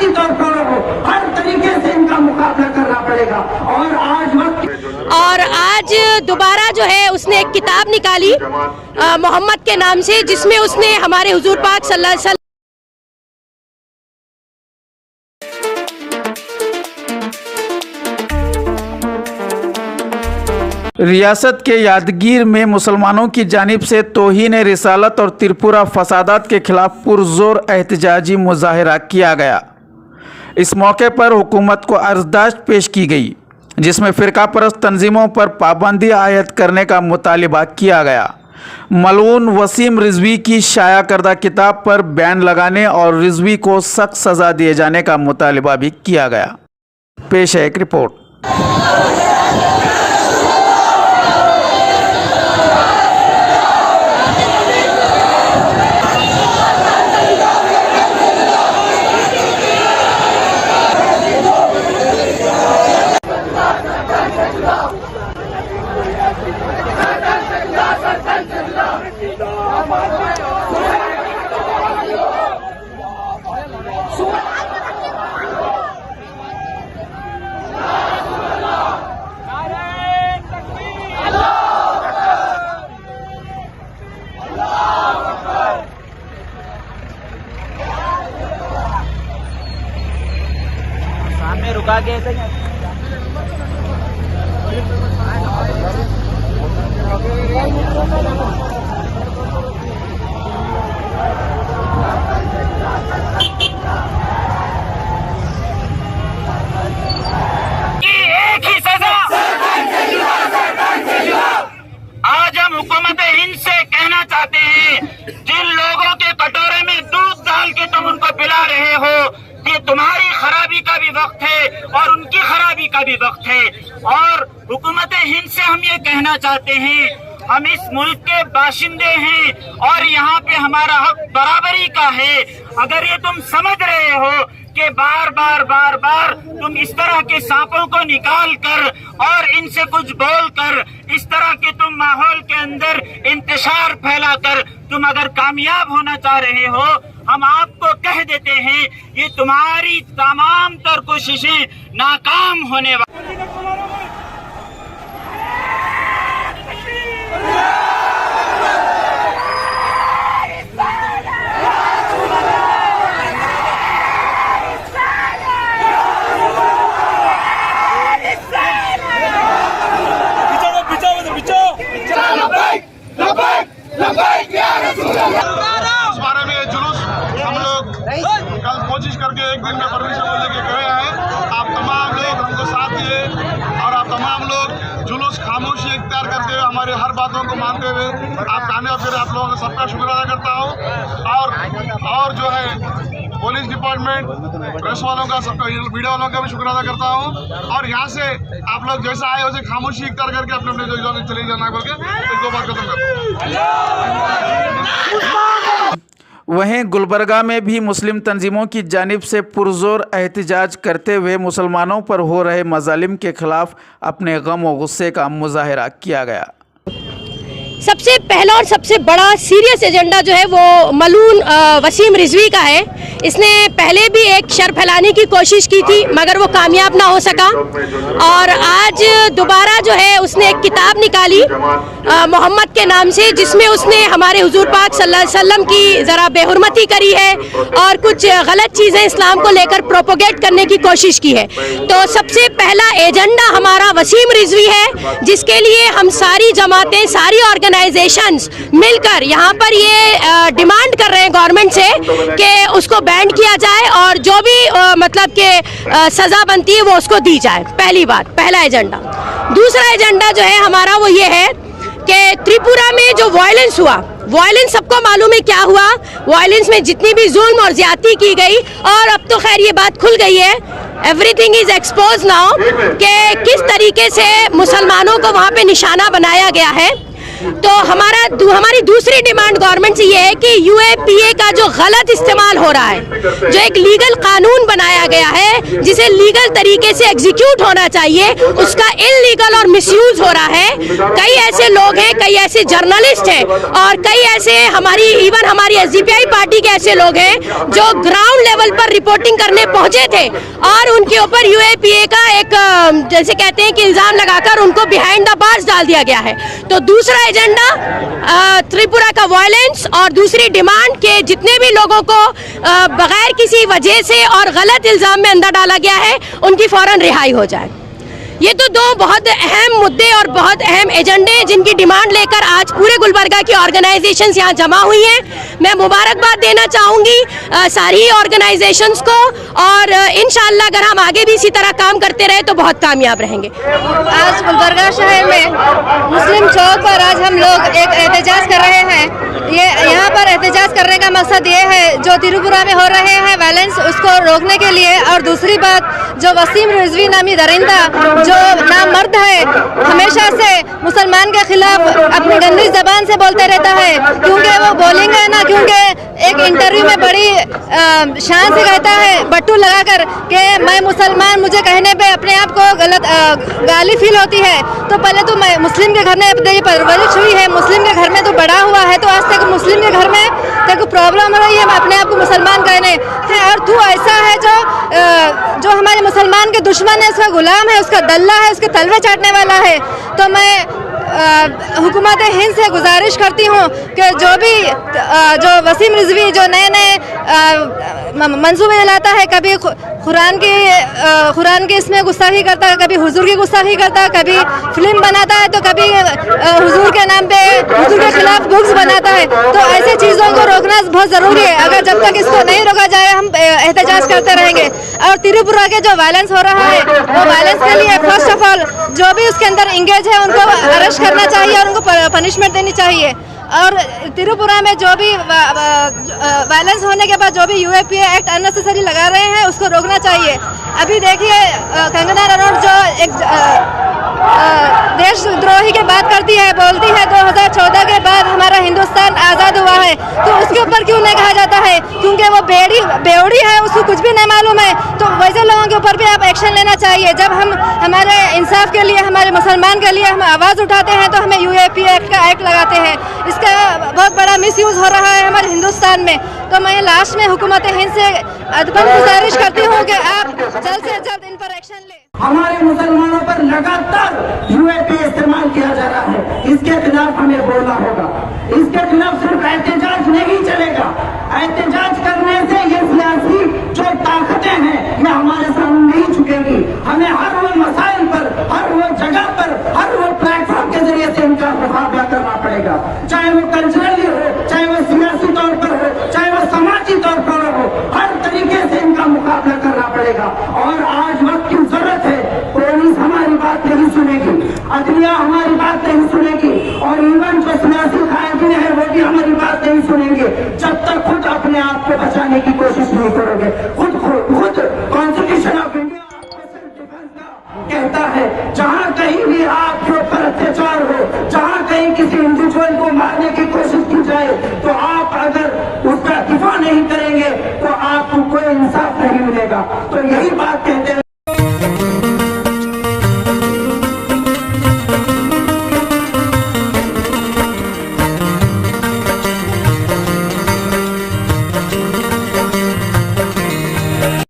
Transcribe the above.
सियासी तौर पर हर तरीके से इनका मुकाबला करना पड़ेगा। और आज दोबारा जो है उसने एक किताब निकाली मोहम्मद के नाम से, जिसमें उसने हमारे हुजूर पाक सल्लल्लाहु अलैहि वसल्लम रियासत के यादगीर में मुसलमानों की जानिब से तौहीन रिसालत और त्रिपुरा फसादात के खिलाफ पुरजोर एहतजाजी मुजाहरा किया गया। इस मौके पर हुकूमत को अर्जदाश्त पेश की गई, जिसमें फ़िरका परस्त तंजीमों पर पाबंदी आयद करने का मुतालिबा किया गया। मलऊन वसीम रिजवी की शाया करदा किताब पर बैन लगाने और रिजवी को सख्त सज़ा दिए जाने का मुतालिबा भी किया गया। पेश है एक रिपोर्ट। सामने रुका के एक ही सजा। आज हम हुकूमत हिंद से कहना चाहते हैं, जिन लोगों के कटोरे में दूध डाल के तुम उनको पिला रहे हो, ये तुम्हारी खराबी का भी वक्त है और उनकी खराबी का भी वक्त है। और हुकूमत हिंद से हम ये कहना चाहते हैं, हम इस मुल्क के बाशिंदे हैं और यहाँ पे हमारा हक बराबरी का है। अगर ये तुम समझ रहे हो कि बार बार तुम इस तरह के सांपों को निकाल कर और इनसे कुछ बोल कर इस तरह के तुम माहौल के अंदर इंतशार फैला कर तुम अगर कामयाब होना चाह रहे हो, हम आपको कह देते हैं ये तुम्हारी तमाम तर कोशिशें नाकाम होने वाली। इस बारे में जुलूस हम लोग कल कोशिश करके एक दिन में परमिशन लेके गए हैं। आप तमाम लोग हमको साथ दिए और आप तमाम लोग जुलूस खामोशी इख्तियार करते हुए हमारे हर बातों को मानते हुए आप कामयाब फिर आप लोगों का सबका शुक्र अदा करता हूँ। और जो है पुलिस डिपार्टमेंट, प्रेस वालों का, सबका, मीडिया वालों का भी शुक्र अदा करता हूँ। और यहाँ से आप लोग जैसा आए वैसे खामोशी इख्तियार करके अपने अपने जो चले जाना बोल के इसको बात खत्म करता हूँ। वहीं गुलबर्गा में भी मुस्लिम तंजीमों की जानिब से पुरजोर एहतजाज करते हुए मुसलमानों पर हो रहे मजालिम के खिलाफ अपने गम और गुस्से का मुजाहरा किया गया। सबसे पहला और सबसे बड़ा सीरियस एजेंडा जो है वो मलून वसीम रिजवी का है। इसने पहले भी एक शर फैलाने की कोशिश की थी मगर वो कामयाब ना हो सका, और आज दोबारा जो है उसने एक किताब निकाली मोहम्मद के नाम से, जिसमें उसने हमारे हुजूर पाक सल्लल्लाहु अलैहि वसल्लम की ज़रा बेहुरमती करी है और कुछ गलत चीज़ें इस्लाम को लेकर प्रोपोगेट करने की कोशिश की है। तो सबसे पहला एजेंडा हमारा वसीम रिजवी है, जिसके लिए हम सारी जमातें, सारी ऑर्गेनाइजेशंस मिलकर यहाँ पर ये डिमांड कर रहे हैं गवर्नमेंट से कि उसको बैन किया जाए और जो भी मतलब के सज़ा बनती है वो उसको दी जाए। पहली बात, पहला एजेंडा। दूसरा एजेंडा जो है हमारा वो ये है कि त्रिपुरा में जो वायलेंस हुआ, वायलेंस सबको मालूम है क्या हुआ। वायलेंस में जितनी भी जुल्म और ज्यादती की गई, और अब तो खैर ये बात खुल गई है, एवरीथिंग इज एक्सपोज नाउ, कि किस तरीके से मुसलमानों को वहाँ पे निशाना बनाया गया है। तो हमारी दूसरी डिमांड गवर्नमेंट से ये है कि यूएपीए का जो गलत इस्तेमाल हो रहा है, जो एक लीगल कानून बनाया किया गया है, जिसे लीगल तरीके से एग्जीक्यूट होना चाहिए, उसका इलीगल और मिसयूज हो रहा है। कई ऐसे लोग हैं, कई ऐसे जर्नलिस्ट हैं और कई ऐसे इवन हमारी एसडीपीआई पार्टी के ऐसे लोग हैं जो ग्राउंड लेवल पर रिपोर्टिंग करने पहुंचे थे और उनके ऊपर यूएपीए का एक जैसे कहते हैं कि इल्जाम लगाकर उनको बिहाइंड द बार्स डाल दिया गया है। तो दूसरा एजेंडा त्रिपुरा का वायलेंस और दूसरी डिमांड के जितने भी लोगों को बगैर किसी वजह से और गलत इल्जाम में अंदर डाला गया है उनकी फौरन रिहाई हो जाए। ये तो दो बहुत अहम मुद्दे और बहुत अहम एजेंडे जिनकी डिमांड लेकर आज पूरे गुलबर्गा की ऑर्गेनाइजेशंस यहाँ जमा हुई हैं। मैं मुबारकबाद देना चाहूँगी सारी ऑर्गेनाइजेशंस को और इंशाअल्लाह अगर हम आगे भी इसी तरह काम करते रहे तो बहुत कामयाब रहेंगे। आज गुलबर्गा शहर में मुस्लिम चौक पर आज हम लोग एक एहतजाज कर रहे हैं। ये यहाँ पर एहतजाज करने का मकसद ये है जो त्रिपुरा में हो रहे हैं वायलेंस उसको रोकने के लिए, और दूसरी बात जो वसीम रिजवी नामी दरिंदा जो नामर्द है हमेशा से मुसलमान के खिलाफ अपनी गंदी जबान से बोलते रहता है, क्योंकि वो बोलेंगे ना, क्योंकि एक इंटरव्यू में बड़ी शान से कहता है बट्टू लगाकर कि मैं मुसलमान, मुझे कहने पे अपने आप को गलत गाली फील होती है। तो पहले तो मैं मुस्लिम के घर में अपनी परवरिश हुई है, मुस्लिम के घर में तो बड़ा हुआ है, तो आज तक मुस्लिम के घर में तेरे प्रॉब्लम हो रही है अपने आप को मुसलमान कहने है, और तू ऐसा है जो हमारे मुसलमान के दुश्मन है, उसका गुलाम है, उसका दल्ला है, उसके तलवे चाटने वाला है। तो मैं हुकूमत हिंद से गुजारिश करती हूँ कि जो वसीम रिजवी जो नए नए मंसूबे लाता है, कभी कुरान की इसमें गुस्ताखी करता है, कभी हुजूर की गुस्ताखी करता है, कभी फिल्म बनाता है, तो कभी हुजूर के नाम पे हुजूर के खिलाफ बुक्स बनाता है। तो ऐसे चीज़ों को रोकना बहुत ज़रूरी है। अगर जब तक इसको नहीं रोका जाए हम एहतजाज करते रहेंगे। और त्रिपुरा के जो वायलेंस हो रहा है वो वायलेंस के लिए फर्स्ट ऑफ ऑल जो भी उसके अंदर इंगेज है उनको अरेस्ट करना चाहिए और उनको पनिशमेंट देनी चाहिए। और त्रिपुरा में जो भी वायलेंस होने के बाद जो भी यूएपीए एक्ट अननेसेसरी लगा रहे हैं उसको रोकना चाहिए। अभी देखिए कंगना रनौत जो एक देशद्रोही की बात करती है, बोलती है 2014 के बाद हमारा हिंदुस्तान आज़ाद हुआ है, तो उसके ऊपर क्यों नहीं कहा जाता है? क्योंकि वो बेवड़ी है, उसको कुछ भी नहीं मालूम है। तो वैसे लोगों के ऊपर भी आप एक्शन लेना चाहिए। जब हम हमारे इंसाफ के लिए, हमारे मुसलमान के लिए हम आवाज़ उठाते हैं तो हमें यूएपीए एक्ट का एक्ट लगाते हैं। इसका बहुत बड़ा मिसयूज़ हो रहा है हमारे हिंदुस्तान में। तो मैं लास्ट में हुकूमत हिंद से अदबन गुजारिश करती हूँ कि आप जल्द से जल्द इन पर एक्शन लें। हमारे मुसलमानों पर लगातार यूएपीए इस्तेमाल किया जा रहा है, इसके खिलाफ हमें बोलना होगा। इसके खिलाफ सिर्फ एहतजाज नहीं चलेगा। एहतजाज करने से ये सियासी जो ताकतें हैं ये हमारे सामने नहीं झुकेंगी। हमें हर वो मसाइल पर, हर वो जगह पर, हर वो प्लेटफॉर्म के जरिए से इनका मुकाबला करना पड़ेगा, चाहे वो कल्चरली हो, चाहे वो सियासी तौर पर हो, चाहे वो समाजी तौर पर हो। हर तरीके से इनका मुकाबला करना पड़ेगा। और आज वक्त की जरूरत है। पुलिस हमारी बात नहीं सुनेगी, अदलिया हमारी बात नहीं सुनेगी, और इवन जो सियासी कायदीन है वो भी हमारी बात नहीं सुनेंगे जब तक खुद अपने आप को बचाने की कोशिश नहीं करोगे। खुद कॉन्स्टिट्यूशन ऑफ इंडिया कहता है जहाँ कहीं भी आपके ऊपर अत्याचार हो, जहाँ कहीं किसी इंडिविजुअल को मारने की कोशिश की जाए, तो आप अगर उसका दिफा नहीं करेंगे तो आपको कोई इंसाफ नहीं मिलेगा। तो यही बात कहते